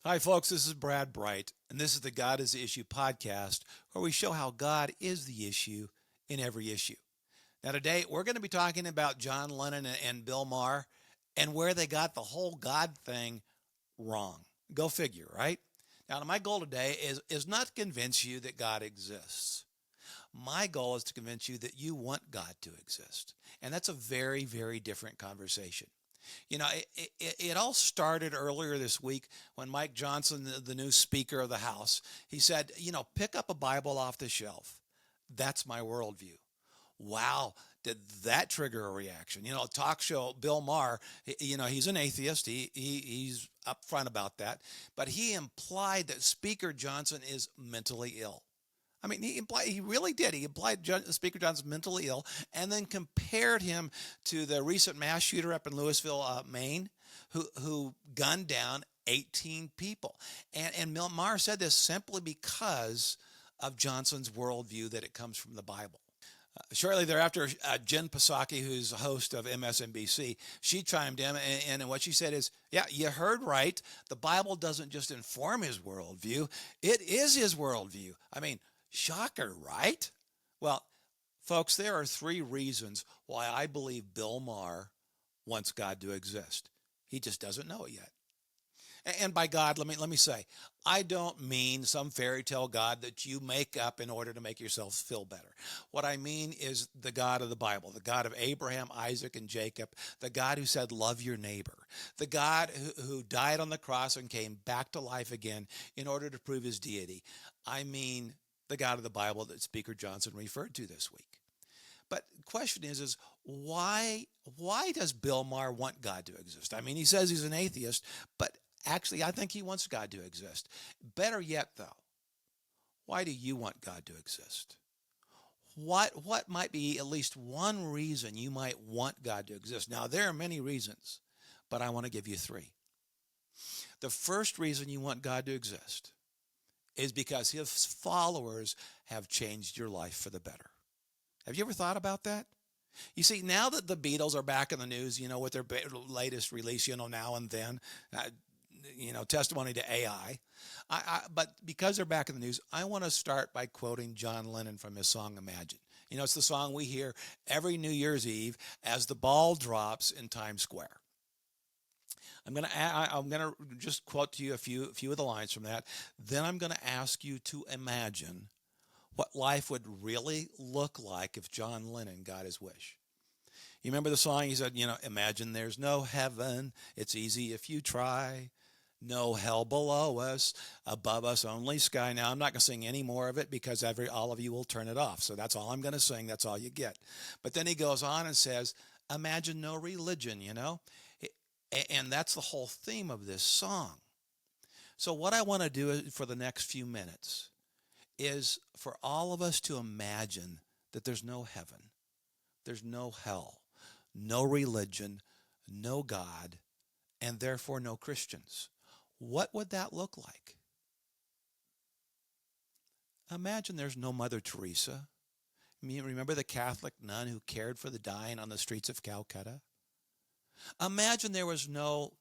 Hi, folks. This is Brad Bright, and this is the God is the Issue podcast, where we show how God is the issue in every issue. Now, today we're going to be talking about John Lennon and Bill Maher and where they got the whole God thing wrong. Go figure, right? Now, my goal today is not to convince you that God exists. My goal is to convince you that you want God to exist. And that's a very, very different conversation. You know, it all started earlier this week when Mike Johnson, the new Speaker of the House, he said, pick up a Bible off the shelf. That's my worldview. Wow, did that trigger a reaction? Talk show, Bill Maher, he's an atheist. He's upfront about that. But he implied that Speaker Johnson is mentally ill. I mean, he really did. He implied Speaker Johnson's mentally ill and then compared him to the recent mass shooter up in Louisville, Maine, who gunned down 18 people. And Maher said this simply because of Johnson's worldview that it comes from the Bible. Shortly thereafter, Jen Psaki, who's a host of MSNBC, she chimed in, and what she said is, yeah, you heard right. The Bible doesn't just inform his worldview. It is his worldview. I mean, shocker, right? Well, folks, there are three reasons why I believe Bill Maher wants God to exist. He just doesn't know it yet. And by God, let me say, I don't mean some fairy tale God that you make up in order to make yourself feel better. What I mean is the God of the Bible, the God of Abraham, Isaac, and Jacob, the God who said, love your neighbor, the God who died on the cross and came back to life again in order to prove his deity. I mean the God of the Bible that Speaker Johnson referred to this week. But the question is why does Bill Maher want God to exist? I mean, he says he's an atheist, but actually, I think he wants God to exist. Better yet, though, why do you want God to exist? What might be at least one reason you might want God to exist? Now, there are many reasons, but I want to give you three. The first reason you want God to exist is because his followers have changed your life for the better. Have you ever thought about that? You see, now that the Beatles are back in the news, with their latest release, Now and Then, testimony to AI. But because they're back in the news, I want to start by quoting John Lennon from his song Imagine. It's the song we hear every New Year's Eve as the ball drops in Times Square. I'm gonna just quote to you a few of the lines from that. Then I'm going to ask you to imagine what life would really look like if John Lennon got his wish. You remember the song? He said, imagine there's no heaven. It's easy if you try. No hell below us, above us only sky. Now, I'm not going to sing any more of it because all of you will turn it off. So that's all I'm going to sing. That's all you get. But then he goes on and says, imagine no religion, And that's the whole theme of this song. So what I want to do for the next few minutes is for all of us to imagine that there's no heaven, there's no hell, no religion, no God, and therefore no Christians. What would that look like? Imagine there's no Mother Teresa. Remember the Catholic nun who cared for the dying on the streets of Calcutta? Imagine there was no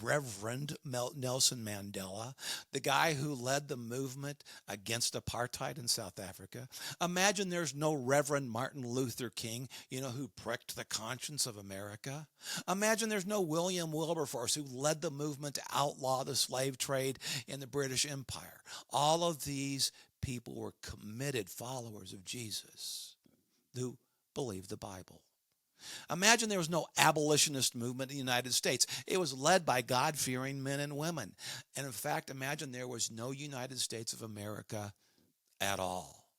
Reverend Nelson Mandela, the guy who led the movement against apartheid in South Africa. Imagine there's no Reverend Martin Luther King, who pricked the conscience of America. Imagine there's no William Wilberforce, who led the movement to outlaw the slave trade in the British Empire. All of these people were committed followers of Jesus who believed the Bible. Imagine there was no abolitionist movement in the United States. It was led by God-fearing men and women. And in fact, imagine there was no United States of America at all.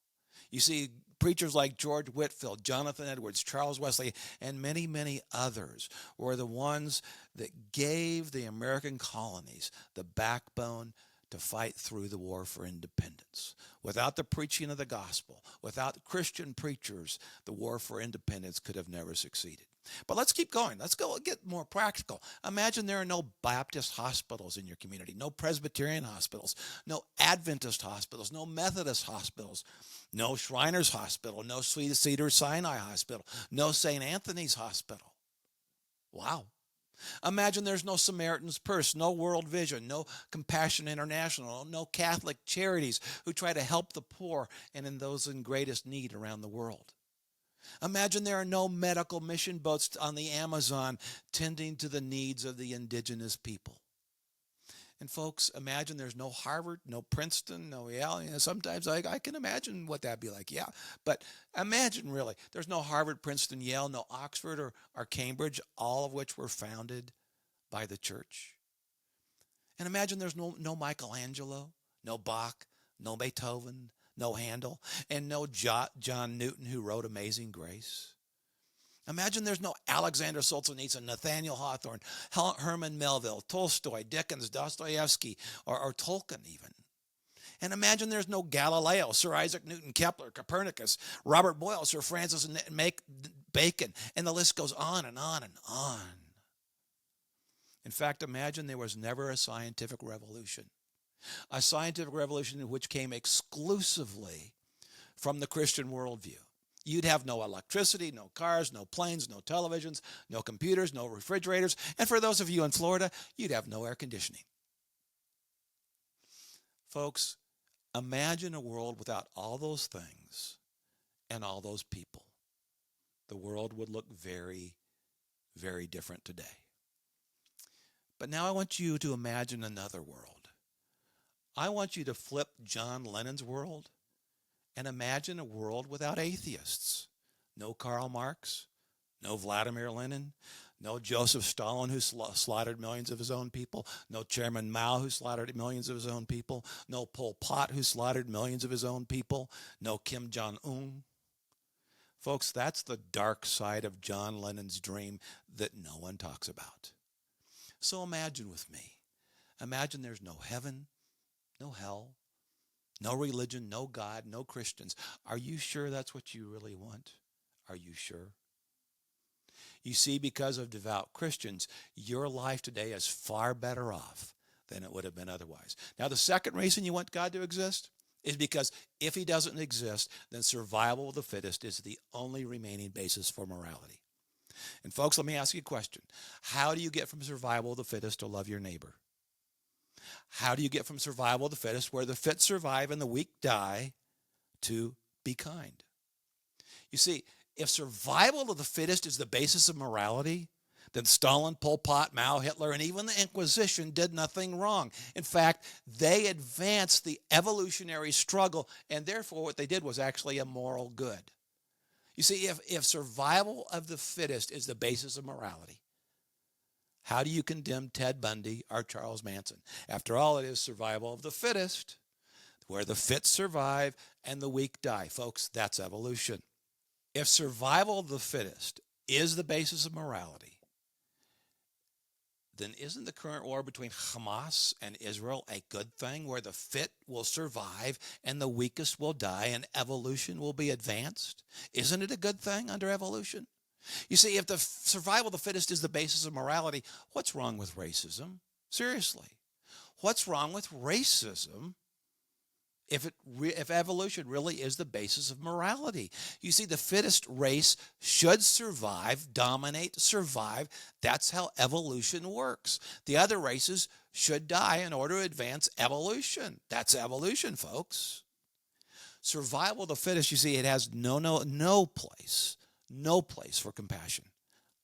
You see, preachers like George Whitefield, Jonathan Edwards, Charles Wesley, and many, many others were the ones that gave the American colonies the backbone to fight through the war for independence. Without the preaching of the gospel, without Christian preachers, the war for independence could have never succeeded. But let's keep going. Let's go get more practical. Imagine there are no Baptist hospitals in your community, no Presbyterian hospitals, no Adventist hospitals, no Methodist hospitals, no Shriners Hospital, no Cedar Sinai Hospital, no St. Anthony's Hospital. Wow. Imagine there's no Samaritan's Purse, no World Vision, no Compassion International, no Catholic charities who try to help the poor and in those in greatest need around the world. Imagine there are no medical mission boats on the Amazon tending to the needs of the indigenous people. And folks, imagine there's no Harvard, no Princeton, no Yale. Sometimes I can imagine what that'd be like. Yeah, but imagine really, there's no Harvard, Princeton, Yale, no Oxford or Cambridge, all of which were founded by the church. And imagine there's no Michelangelo, no Bach, no Beethoven, no Handel, and no John Newton who wrote Amazing Grace. Imagine there's no Alexander Solzhenitsyn, Nathaniel Hawthorne, Herman Melville, Tolstoy, Dickens, Dostoevsky, or Tolkien even. And imagine there's no Galileo, Sir Isaac Newton, Kepler, Copernicus, Robert Boyle, Sir Francis Bacon, and the list goes on and on and on. In fact, imagine there was never a scientific revolution in which came exclusively from the Christian worldview. You'd have no electricity, no cars, no planes, no televisions, no computers, no refrigerators. And for those of you in Florida, you'd have no air conditioning. Folks, imagine a world without all those things and all those people. The world would look very, very different today. But now I want you to imagine another world. I want you to flip John Lennon's world and imagine a world without atheists. No Karl Marx, no Vladimir Lenin, no Joseph Stalin who slaughtered millions of his own people, no Chairman Mao who slaughtered millions of his own people, no Pol Pot who slaughtered millions of his own people, no Kim Jong-un. Folks, that's the dark side of John Lennon's dream that no one talks about. So imagine with me. Imagine there's no heaven, no hell, no religion, no God, no Christians. Are you sure that's what you really want? Are you sure? You see, because of devout Christians, your life today is far better off than it would have been otherwise. Now, the second reason you want God to exist is because if he doesn't exist, then survival of the fittest is the only remaining basis for morality. And folks, let me ask you a question. How do you get from survival of the fittest to love your neighbor? How do you get from survival of the fittest, where the fit survive and the weak die, to be kind? You see, if survival of the fittest is the basis of morality, then Stalin, Pol Pot, Mao, Hitler, and even the Inquisition did nothing wrong. In fact, they advanced the evolutionary struggle, and therefore what they did was actually a moral good. You see, if survival of the fittest is the basis of morality, how do you condemn Ted Bundy or Charles Manson? After all, it is survival of the fittest, where the fit survive and the weak die. Folks, that's evolution. If survival of the fittest is the basis of morality, then isn't the current war between Hamas and Israel a good thing, where the fit will survive and the weakest will die and evolution will be advanced? Isn't it a good thing under evolution? You see, if the survival of the fittest is the basis of morality, what's wrong with racism? Seriously, what's wrong with racism if evolution really is the basis of morality? You see, the fittest race should survive, dominate, survive. That's how evolution works. The other races should die in order to advance evolution. That's evolution, folks. Survival of the fittest, you see, it has no place. No place for compassion.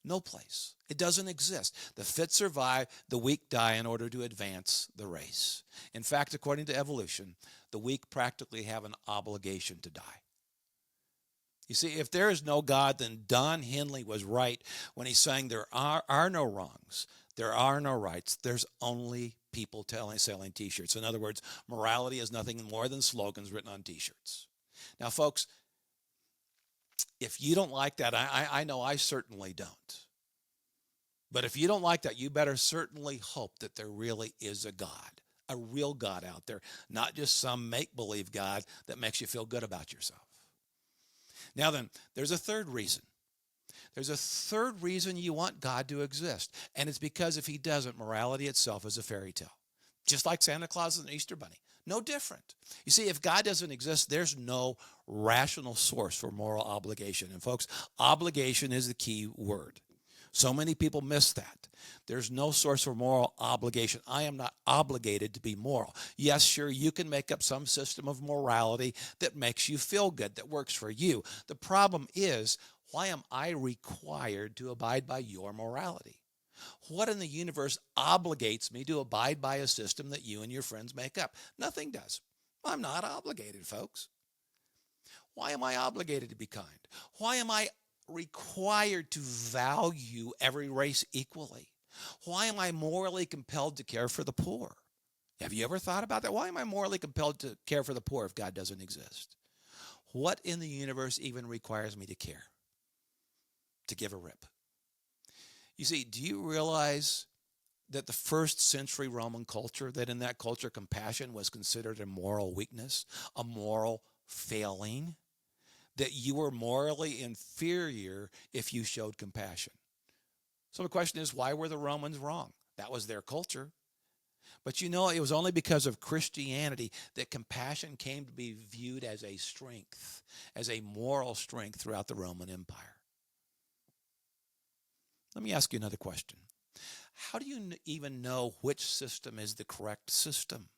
No place. It doesn't exist. The fit survive, the weak die in order to advance the race. In fact, according to evolution, the weak practically have an obligation to die. You see, if there is no God, then Don Henley was right when he sang, there are no wrongs, there are no rights, there's only people selling t-shirts. In other words, morality is nothing more than slogans written on t-shirts. Now, folks, if you don't like that, I know I certainly don't. But if you don't like that, you better certainly hope that there really is a God, a real God out there, not just some make-believe God that makes you feel good about yourself. Now then, there's a third reason. There's a third reason you want God to exist, and it's because if he doesn't, morality itself is a fairy tale, just like Santa Claus and the Easter Bunny. No different. You see, if God doesn't exist, there's no rational source for moral obligation. And folks, obligation is the key word. So many people miss that. There's no source for moral obligation. I am not obligated to be moral. Yes, sure, you can make up some system of morality that makes you feel good, that works for you. The problem is, why am I required to abide by your morality? What in the universe obligates me to abide by a system that you and your friends make up? Nothing does. I'm not obligated, folks. Why am I obligated to be kind? Why am I required to value every race equally? Why am I morally compelled to care for the poor? Have you ever thought about that? Why am I morally compelled to care for the poor if God doesn't exist? What in the universe even requires me to care? To give a rip? You see, do you realize that the first century Roman culture, that in that culture compassion was considered a moral weakness, a moral failing, that you were morally inferior if you showed compassion? So the question is, why were the Romans wrong? That was their culture. But you know, it was only because of Christianity that compassion came to be viewed as a strength, as a moral strength throughout the Roman Empire. Let me ask you another question. How do you even know which system is the correct system?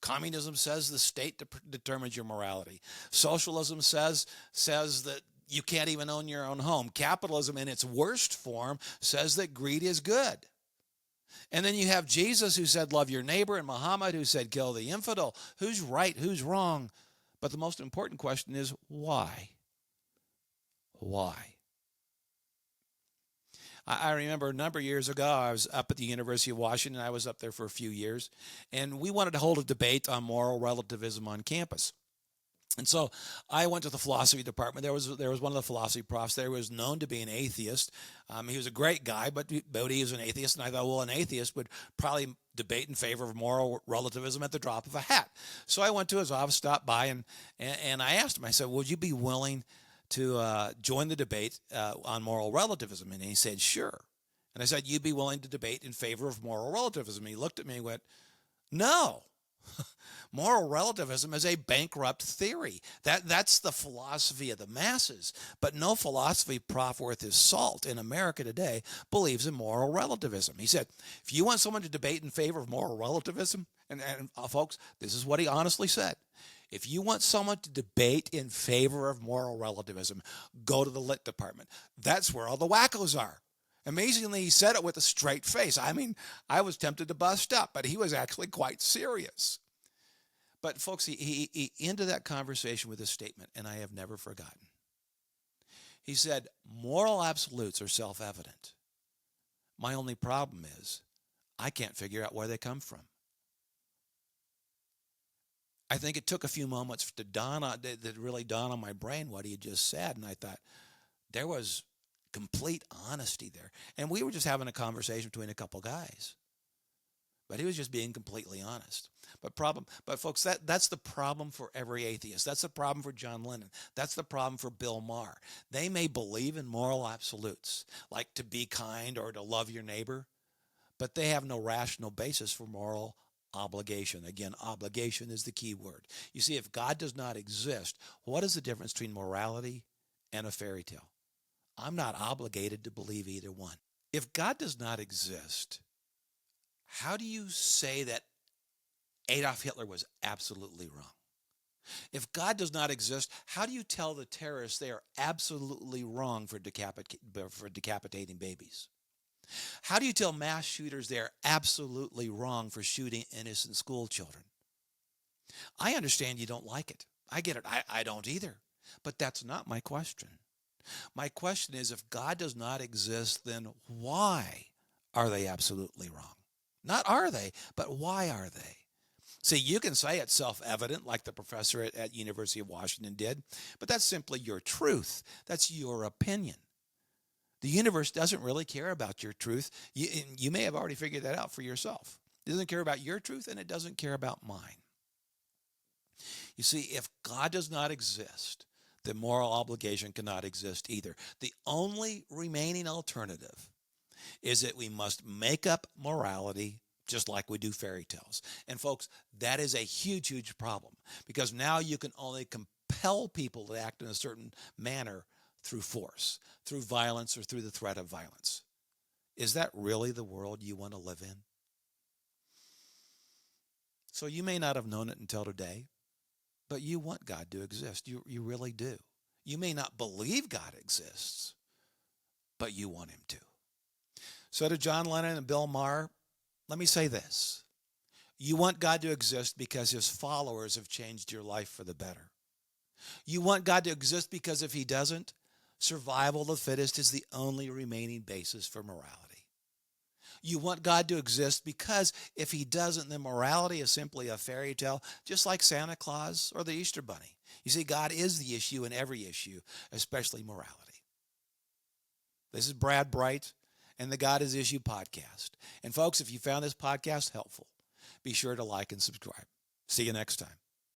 Communism says the state determines your morality. Socialism says that you can't even own your own home. Capitalism in its worst form says that greed is good. And then you have Jesus who said love your neighbor, and Muhammad who said kill the infidel. Who's right? Who's wrong? But the most important question is why? Why? I remember a number of years ago, I was up at the University of Washington. I was up there for a few years, and we wanted to hold a debate on moral relativism on campus. And so I went to the philosophy department. There was one of the philosophy profs there who was known to be an atheist. He was a great guy, but he was an atheist. And I thought, well, an atheist would probably debate in favor of moral relativism at the drop of a hat. So I went to his office, stopped by, and I asked him, I said, would you be willing to join the debate on moral relativism? And he said, sure. And I said, you'd be willing to debate in favor of moral relativism? And he looked at me and went, no. Moral relativism is a bankrupt theory. That's the philosophy of the masses. But no philosophy prof worth his salt in America today believes in moral relativism. He said, if you want someone to debate in favor of moral relativism, and folks, this is what he honestly said. If you want someone to debate in favor of moral relativism, go to the lit department. That's where all the wackos are. Amazingly, he said it with a straight face. I mean, I was tempted to bust up, but he was actually quite serious. But folks, he ended that conversation with a statement, and I have never forgotten. He said, moral absolutes are self-evident. My only problem is I can't figure out where they come from. I think it took a few moments to really dawn on my brain what he had just said, and I thought there was complete honesty there. And we were just having a conversation between a couple guys. But he was just being completely honest. But folks, that's the problem for every atheist. That's the problem for John Lennon. That's the problem for Bill Maher. They may believe in moral absolutes, like to be kind or to love your neighbor, but they have no rational basis for moral obligation. Again, obligation is the key word. You see, if God does not exist, what is the difference between morality and a fairy tale? I'm not obligated to believe either one. If God does not exist, how do you say that Adolf Hitler was absolutely wrong? If God does not exist, how do you tell the terrorists they are absolutely wrong for decapitating babies? How do you tell mass shooters they are absolutely wrong for shooting innocent school children? I understand you don't like it. I get it. I don't either. But that's not my question. My question is, if God does not exist, then why are they absolutely wrong? Not are they, but why are they? See, you can say it's self-evident like the professor at University of Washington did, but that's simply your truth. That's your opinion. The universe doesn't really care about your truth. You may have already figured that out for yourself. It doesn't care about your truth, and it doesn't care about mine. You see, if God does not exist, then moral obligation cannot exist either. The only remaining alternative is that we must make up morality just like we do fairy tales. And folks, that is a huge, huge problem, because now you can only compel people to act in a certain manner through force, through violence, or through the threat of violence. Is that really the world you want to live in? So you may not have known it until today, but you want God to exist. You really do. You may not believe God exists, but you want him to. So to John Lennon and Bill Maher, let me say this. You want God to exist because his followers have changed your life for the better. You want God to exist because if he doesn't, survival of the fittest is the only remaining basis for morality. You want God to exist because if he doesn't, then morality is simply a fairy tale, just like Santa Claus or the Easter Bunny. You see, God is the issue in every issue, especially morality. This is Brad Bright and the God is Issue podcast. And folks, if you found this podcast helpful, be sure to like and subscribe. See you next time.